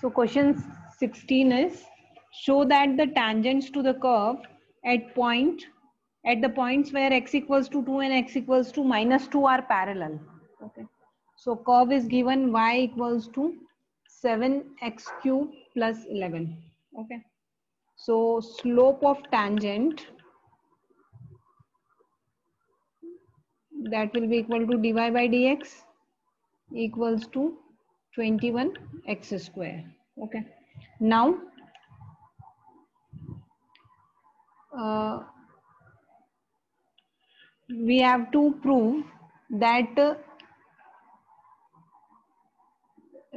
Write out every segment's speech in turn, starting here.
So question 16 is, show that the tangents to the curve at the points where x equals to 2 and x equals to minus 2 are parallel. Okay. So curve is given y equals to 7x cube plus 11. Okay. So slope of tangent, that will be equal to dy by dx equals to 21x square. Okay. Now we have to prove that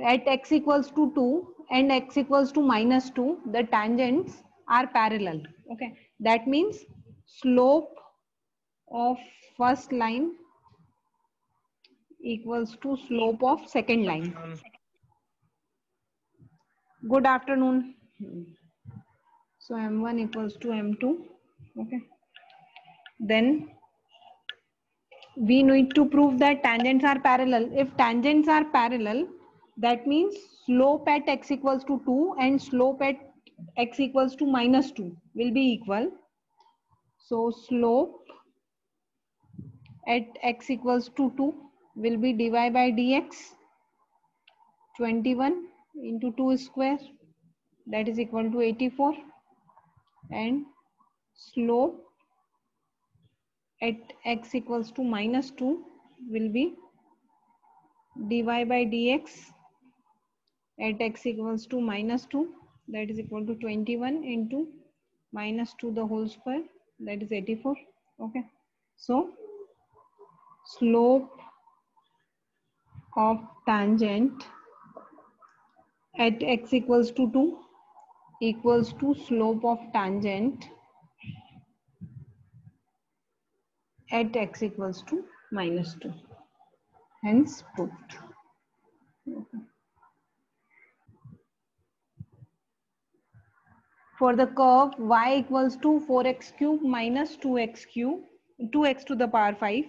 at x equals to 2 and x equals to minus 2, the tangents are parallel. Okay. That means slope of first line equals to slope of second line. Good afternoon. So m1 equals to m2. Okay. Then we need to prove that tangents are parallel. If tangents are parallel, that means slope at x equals to 2 and slope at x equals to minus 2 will be equal. So slope at x equals to 2 will be dy by dx 21 into 2 square, that is equal to 84, and slope at x equals to minus 2 will be dy by dx at x equals to minus 2, that is equal to 21 into minus 2 the whole square, that is 84. Okay. So slope of tangent at x equals to 2 equals to slope of tangent at x equals to minus 2. Hence proved. Okay. For the curve y equals to 4x cube minus 2x cube, 2x to the power 5,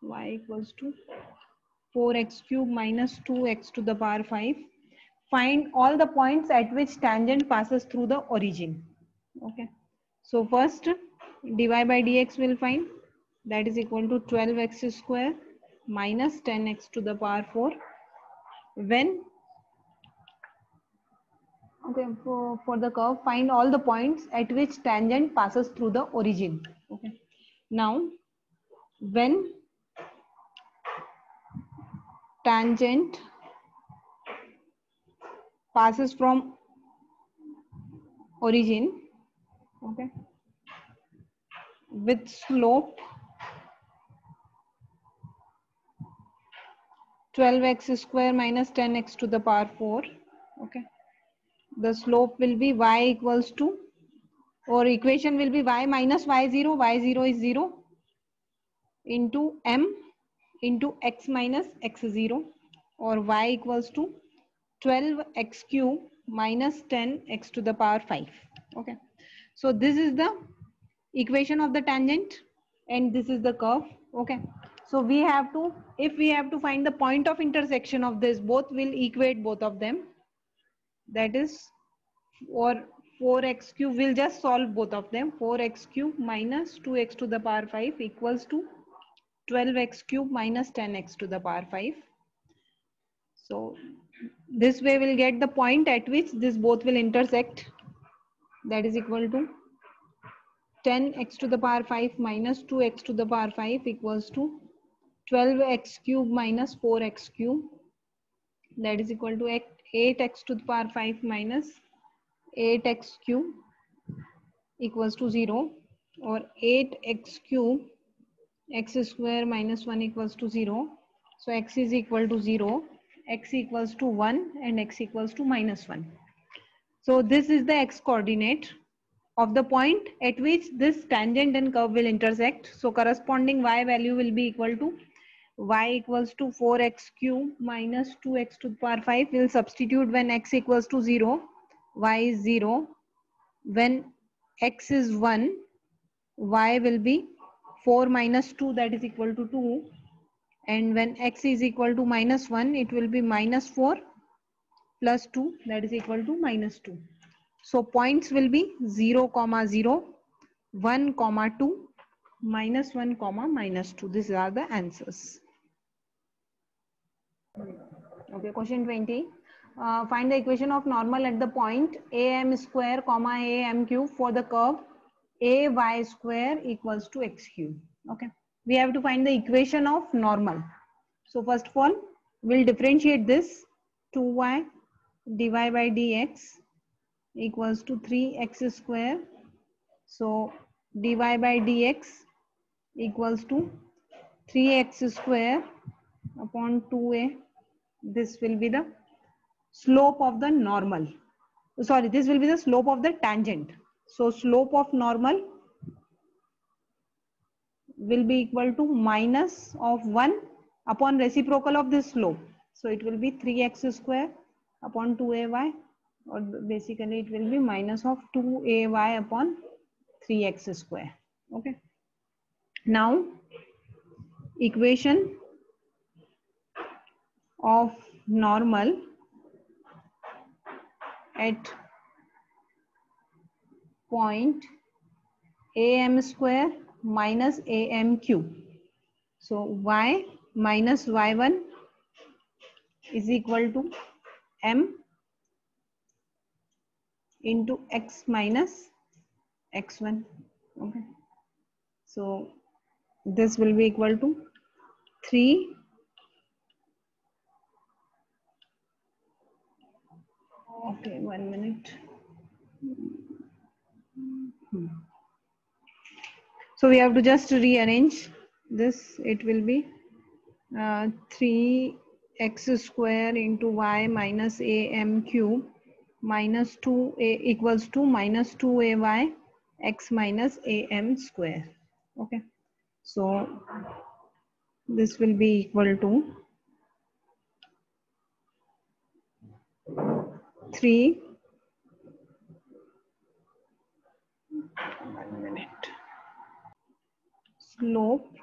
y equals to 4x cube minus 2x to the power 5. Find all the points at which tangent passes through the origin. Okay. So first dy by dx will find, that is equal to 12x square minus 10x to the power 4. When okay, for the curve, find all the points at which tangent passes through the origin. Okay. Now, when tangent passes from origin, okay, with slope 12x square minus 10x to the power 4, okay, the slope will be y equals to, or equation will be y minus y0 is 0 into m into x minus x0, or y equals to 12x cube minus 10x to the power 5. Okay. So this is the equation of the tangent and this is the curve. Okay. So we have to, if we have to find the point of intersection of this, both will equate both of them. That is, or 4x cube, we'll just solve both of them. 4x cube minus 2x to the power 5 equals to 12x cube minus 10x to the power 5. So this way we'll get the point at which this both will intersect, that is equal to 10x to the power 5 minus 2x to the power 5 equals to 12x cube minus 4x cube, that is equal to 8x to the power 5 minus 8x cube equals to 0, or 8x cube x square minus 1 equals to 0. So x is equal to 0, x equals to 1 and x equals to minus 1. So this is the x coordinate of the point at which this tangent and curve will intersect. So corresponding y value will be equal to y equals to 4x cube minus 2x to the power 5. We'll substitute when x equals to 0, y is 0. When x is 1, y will be 4 minus 2, that is equal to 2. And when x is equal to minus 1, it will be minus 4 plus 2, that is equal to minus 2. So points will be 0, 0, 1, 2, minus 1, minus 2. These are the answers. Okay, question 20. Find the equation of normal at the point am square, am cube for the curve ay square equals to x cube. Okay, we have to find the equation of normal. So first of all, we'll differentiate this. 2y dy by dx equals to 3x square. So dy by dx equals to 3x square upon 2a. This will be the slope of the normal. Sorry, this will be the slope of the tangent. So slope of normal will be equal to minus of 1 upon reciprocal of this slope. So it will be 3x square upon 2ay, or basically it will be minus of 2ay upon 3x square. Okay. Now equation of normal at point am square minus am cube. So y minus y1 is equal to m into x minus x1. Okay. So this will be equal to 3 . Okay, 1 minute. So we have to just rearrange this. It will be 3x square into y minus am cube minus 2a equals to minus 2ay x minus am square. Okay. So this will be equal to 3. 1 minute. Slope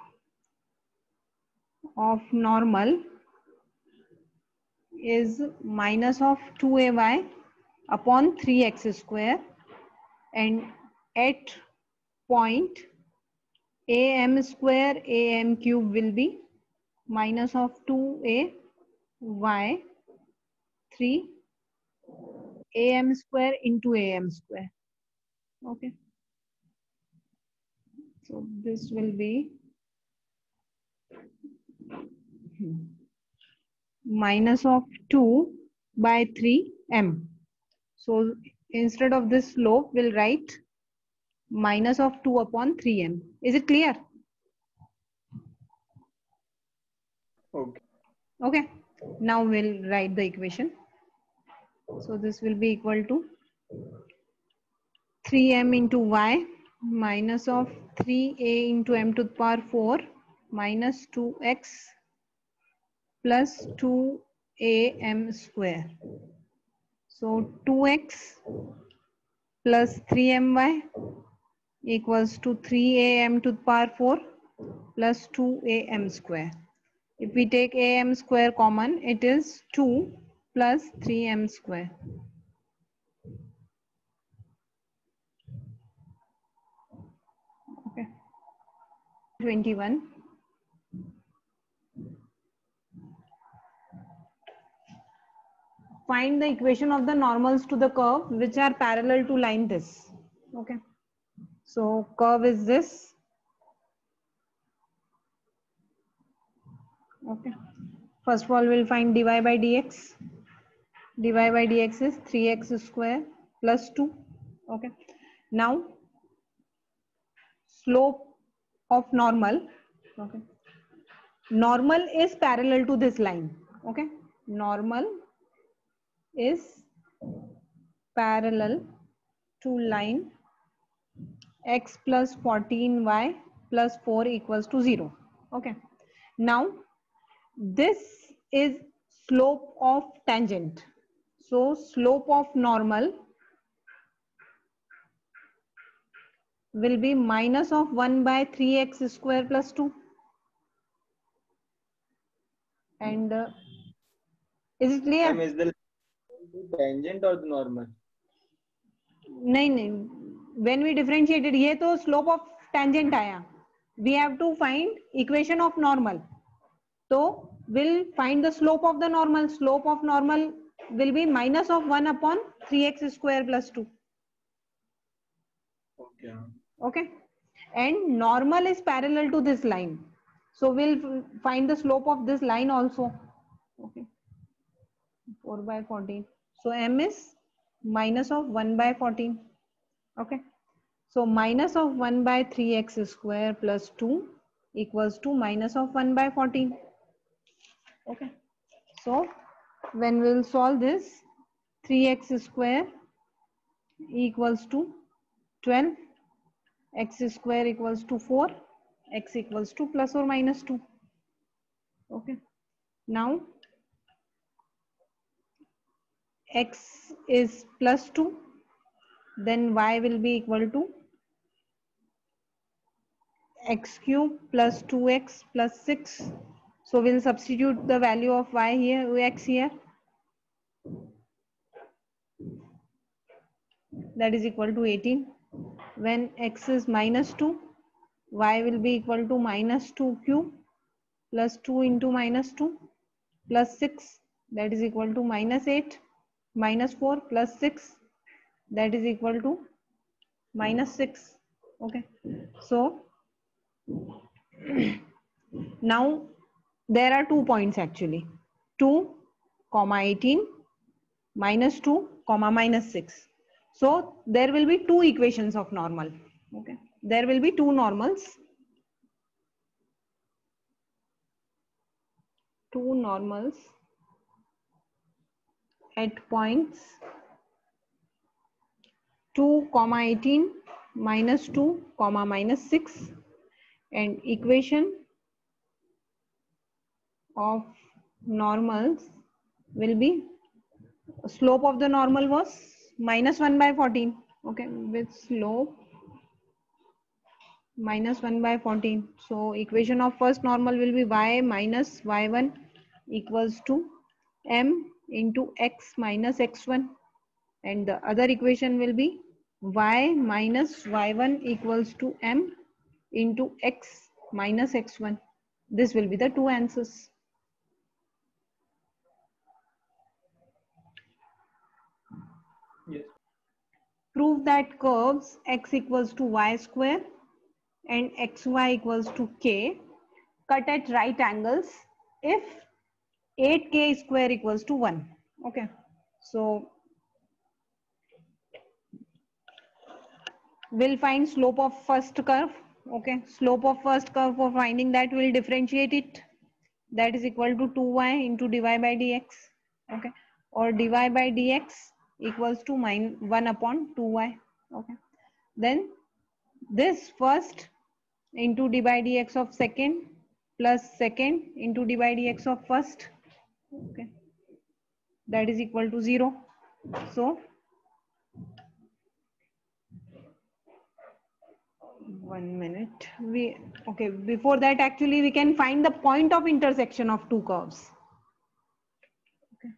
of normal is minus of 2ay upon 3x square, and at point am square am cube will be minus of 2a y 3 am square into am square. Okay. So this will be minus of 2 by 3 m. So instead of this slope, we'll write minus of 2 upon 3m. Is it clear? Okay. Okay. Now we'll write the equation. So this will be equal to 3m into y minus of 3a into m to the power 4 minus 2x plus 2am square. So 2x plus 3my equals to 3am to the power 4 plus 2am square. If we take am square common, it is 2 plus 3m square. Okay. 21. Find the equation of the normals to the curve which are parallel to line this. Okay. So curve is this. Okay. First of all, we'll find dy by dx. dy by dx is 3x square plus 2. Okay. Now slope of normal. Okay. Normal is parallel to this line. Okay. Normal is parallel to line x plus 14y plus 4 equals to 0. Okay. Now this is slope of tangent. So slope of normal will be minus of 1 by 3x square plus 2. And is it clear? M is the Tangent or the normal? नहीं नहीं, when we differentiated, ये तो slope of tangent आया. We have to find equation of normal. So we'll find the slope of the normal. Slope of normal will be minus of 1 upon 3x square plus 2. Okay. Okay. And normal is parallel to this line. So we'll find the slope of this line also. Okay. 4 by 14. So m is minus of 1 by 14. Okay. So minus of 1 by 3x square plus 2 equals to minus of 1 by 14. Okay. So when we'll solve this, 3x square equals to 12, x square equals to 4, x equals to plus or minus 2. Okay. Now x is plus 2, then y will be equal to x cube plus 2x plus 6. So we'll substitute the value of y here, x here. That is equal to 18. When x is minus 2, y will be equal to minus 2 cube plus 2 into minus 2 plus 6, that is equal to minus 8, minus 4 plus 6, that is equal to minus 6. Okay. So now there are 2 points actually, 2, 18, minus 2, minus 6. So there will be 2 equations of normal. Okay. There will be 2 normals. 2 normals at points 2, 18, minus 2, minus 6, and equation of normals will be, slope of the normal was minus 1 by 14. Okay, with slope minus 1 by 14. So equation of first normal will be y minus y1 equals to m into x minus x1, and the other equation will be y minus y1 equals to m into x minus x1. This will be the 2 answers. Yes. Prove that curves x equals to y square and xy equals to k cut at right angles if 8k square equals to 1. Okay. So we'll find slope of first curve. Okay. Slope of first curve, for finding that we'll differentiate it. That is equal to 2y into dy by dx. Okay. Or dy by dx equals to 1 upon 2y. Okay. Then this first into dy by dx of second plus second into dy by dx of first. Okay. That is equal to 0. So 1 minute. Okay, before that actually we can find the point of intersection of two curves. Okay.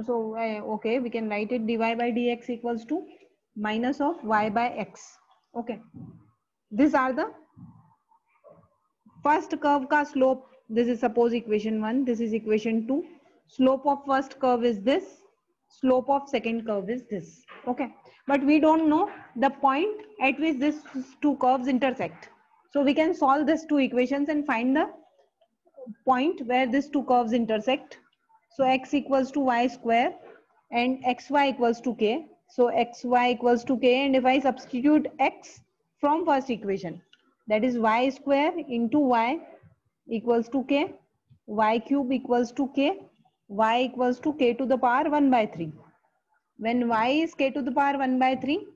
So okay, we can write it dy by dx equals to minus of y by x. Okay. These are the first curve ka slope. This is suppose equation 1. This is equation 2. Slope of first curve is this. Slope of second curve is this. Okay. But we don't know the point at which these two curves intersect. So we can solve these two equations and find the point where these two curves intersect. So x equals to y square and xy equals to k. So xy equals to k, and if I substitute x from first equation, that is y square into y equals to k, y cube equals to k, y equals to k to the power 1 by 3. When y is k to the power 1 by 3,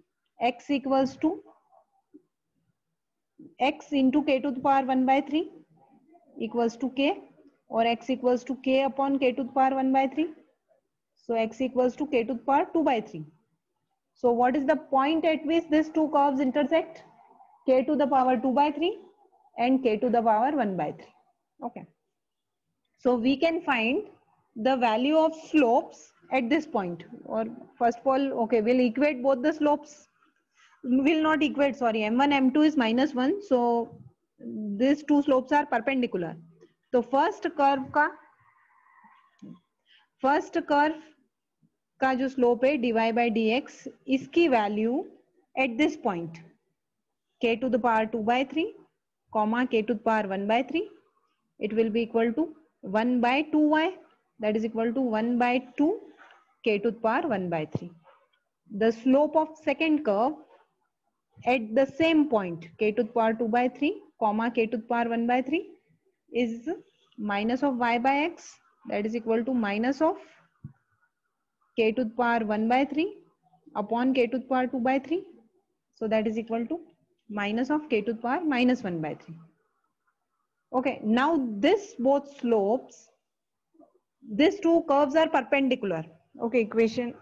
x equals to x into k to the power 1 by 3 equals to k, or x equals to k upon k to the power 1 by 3. So x equals to k to the power 2 by 3. So what is the point at which these two curves intersect? K to the power 2 by 3 and k to the power 1 by 3. Okay. So we can find the value of slopes at this point, or first of all, okay, we'll equate both the slopes. Will not equate, sorry, m1 m2 is -1, so these two slopes are perpendicular. So first curve का जो slope है dy by dx, इसकी value at this point k to the power 2 by 3 comma k to the power 1 by 3, it will be equal to 1 by 2y, that is equal to 1 by 2 k to the power 1 by 3. The slope of second curve at the same point k to the power 2 by 3 comma k to the power 1 by 3 is minus of y by x, that is equal to minus of k to the power 1 by 3 upon k to the power 2 by 3, so that is equal to minus of k to the power minus 1 by 3. Okay, now this both slopes, these two curves are perpendicular. Okay, equation,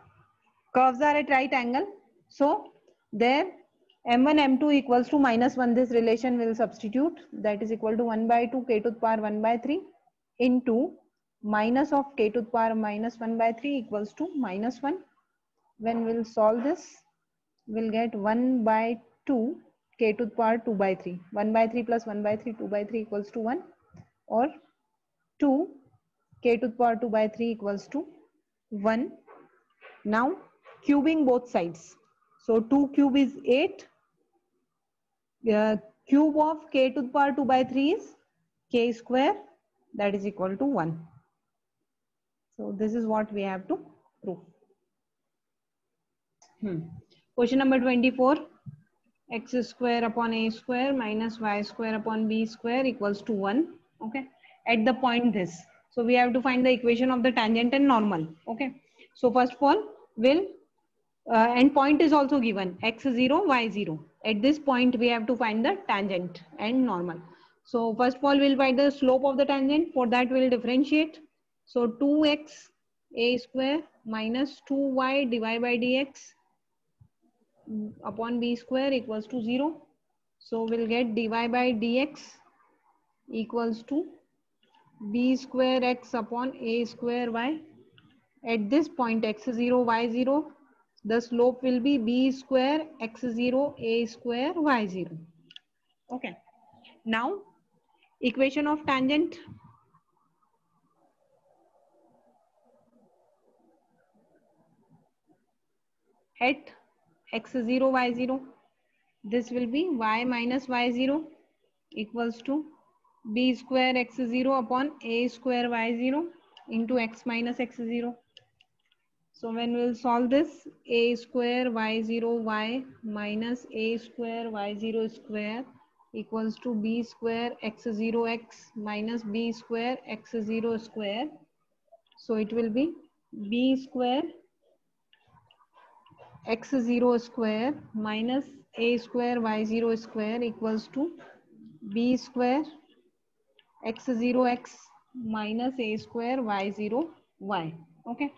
curves are at right angle, so there m1 m2 equals to -1, this relation will substitute, that is equal to 1 by 2 k to the power 1 by 3 into minus of k to the power minus 1 by 3 equals to -1. When we'll solve this, we'll get 1 by 2 k to the power 2 by 3, 1 by 3 plus 1 by 3, 2 by 3 equals to 1, or 2 k to the power 2 by 3 equals to 1. Now cubing both sides, so 2 cube is 8, cube of k to the power 2 by 3 is k square, that is equal to 1. So this is what we have to prove. Question number 24, x square upon a square minus y square upon b square equals to 1. Okay, at the point this, so we have to find the equation of the tangent and normal. Okay, so first of all we'll and point is also given, x0 y0. At this point we have to find the tangent and normal. So first of all we'll find the slope of the tangent. For that we'll differentiate. So 2x a square minus 2y divided by dx upon b square equals to 0. So we'll get dy by dx equals to b square x upon a square y. At this point x0 y0, the slope will be b square x0 a square y0. Okay, now equation of tangent. At x0 y0, this will be y minus y0 equals to b square x0 upon a square y0 into x minus x0. So when we'll solve this, a square y0 y minus a square y0 square equals to b square x0 x minus b square x0 square. So it will be b square x0 square minus a square y0 square equals to b square x0 x minus a square y0 y. Okay,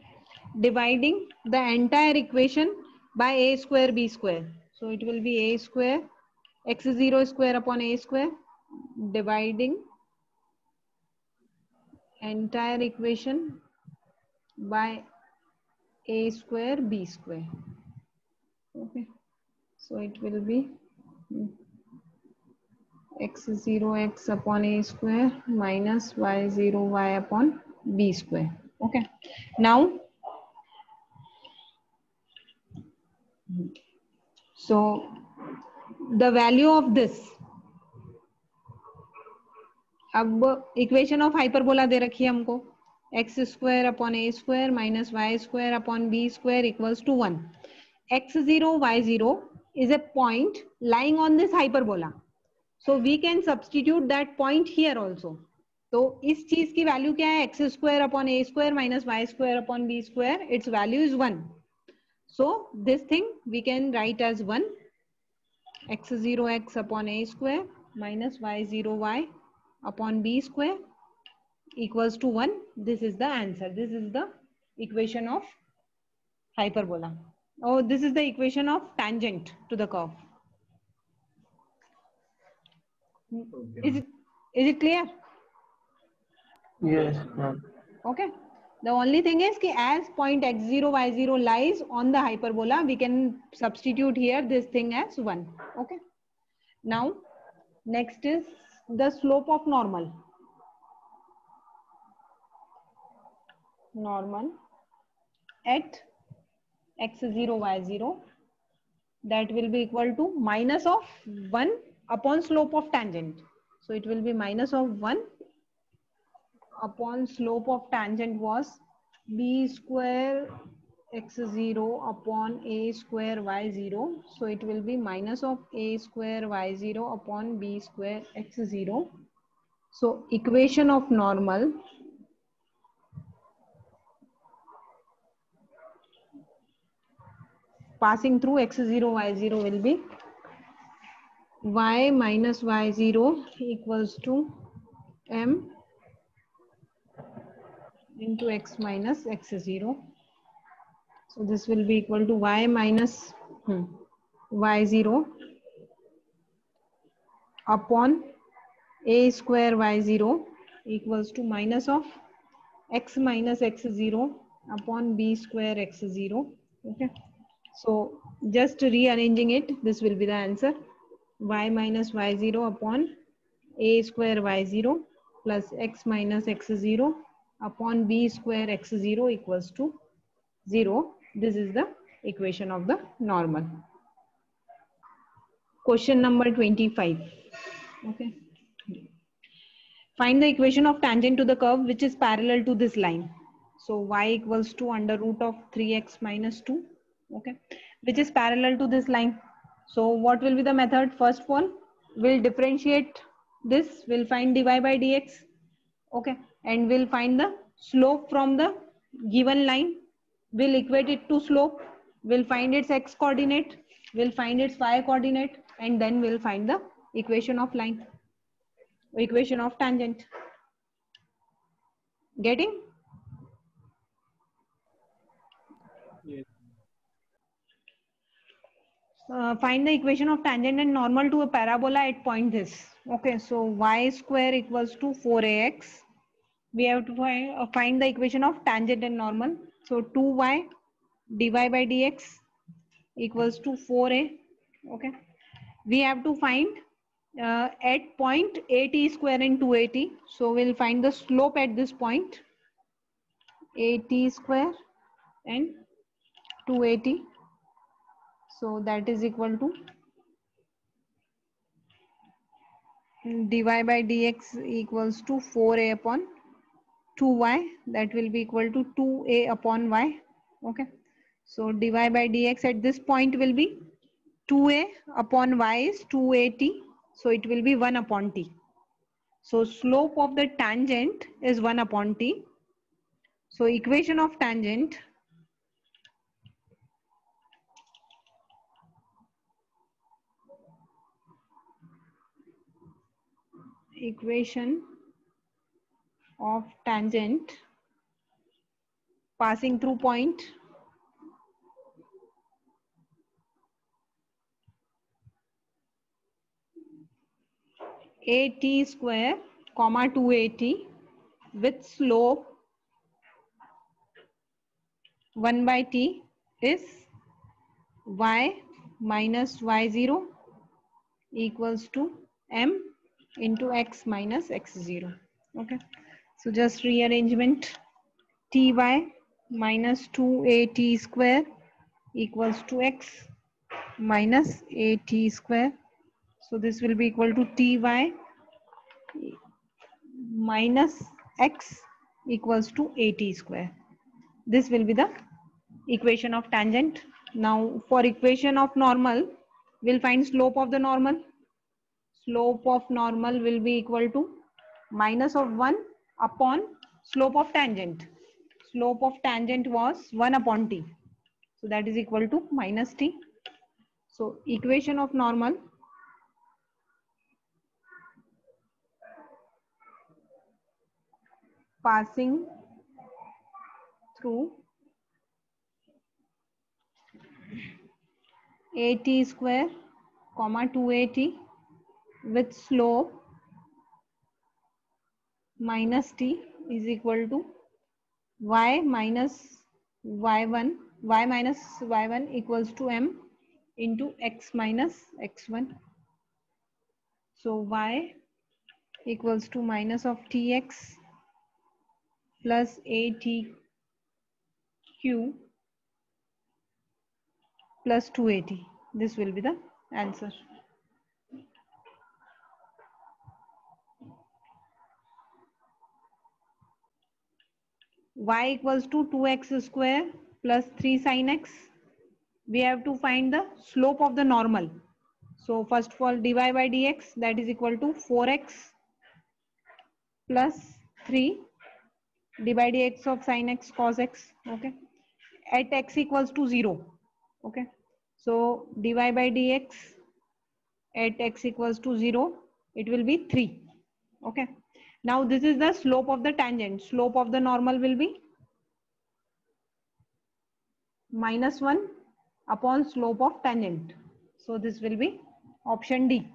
dividing the entire equation by a square b square, so it will be a square x0 square upon a square, dividing entire equation by a square b square. Okay, so it will be x0 x upon a square minus y0 y upon b square. Okay, now so the value of this, अब equation of hyperbola दे रखी है हमको, x square upon a square minus y square upon b square equals to 1. x0 y0 is a point lying on this hyperbola, so we can substitute that point here also. तो इस चीज की value क्या है, x square upon a square minus y square upon b square, its value is 1. So this thing we can write as 1, x0 x upon a square minus y0 y upon b square equals to 1. This is the answer. This is the equation of hyperbola. Oh, this is the equation of tangent to the curve. Okay. Is it clear? Yes, ma'am. Okay. The only thing is कि as point x0 y0 lies on the hyperbola, we can substitute here this thing as 1. Okay. Now next is the slope of normal. Normal at x0 y0, that will be equal to minus of 1 upon slope of tangent. So it will be minus of 1 upon slope of tangent was b square x0 upon a square y0. So it will be minus of a square y0 upon b square x0. So equation of normal passing through x0 y0 will be y minus y0 equals to m into x minus x0. So this will be equal to y minus y0 upon a square y0 equals to minus of x minus x0 upon b square x0. Okay. So just rearranging it, this will be the answer. Y minus y0 upon a square y0 plus x minus x0 upon b square x0 equals to 0. This is the equation of the normal. Question number 25. Okay. Find the equation of tangent to the curve which is parallel to this line. So y equals to under root of 3x minus 2. Okay. Which is parallel to this line. So what will be the method? First of all, we'll differentiate this. We'll find dy by dx. Okay. And we'll find the slope from the given line. We'll equate it to slope. We'll find its x coordinate. We'll find its y coordinate. And then we'll find the equation of line. Equation of tangent. Getting? Yes. Find the equation of tangent and normal to a parabola at point this. Okay, so y square equals to 4ax. We have to find the equation of tangent and normal. So 2y dy by dx equals to 4a. Okay, we have to find at point at square and 2at. So we'll find the slope at this point, at square and 2at. So that is equal to dy by dx equals to 4a upon 2y. That will be equal to 2a upon y. Okay. So dy by dx at this point will be 2a upon y is 2at. So it will be 1 upon t. So slope of the tangent is 1 upon t. So equation of tangent passing through point at square comma 2at with slope 1 by t is y minus y0 equals to m into x minus x0. Okay. So just rearrangement, ty minus 2at square equals to x minus at square. So this will be equal to ty minus x equals to at square. This will be the equation of tangent. Now for equation of normal, we'll find slope of the normal. Slope of normal will be equal to minus of 1 upon slope of tangent. Slope of tangent was 1 upon t. So that is equal to minus t. So equation of normal passing through at square comma 2at with slope minus t is equal to y minus y1, y minus y1 equals to m into x minus x1. So y equals to minus of tx plus atq plus 2at. This will be the answer. Y equals to 2x square plus 3 sin x. We have to find the slope of the normal. So first of all, dy by dx, that is equal to 4x plus 3 d by dx of sin x cos x. Okay, at x equals to 0. Okay, so dy by dx at x equals to 0, it will be 3. Okay, now this is the slope of the tangent. Slope of the normal will be minus 1 upon slope of tangent. So this will be option D.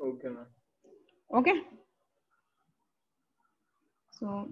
Okay, ma'am. Okay, so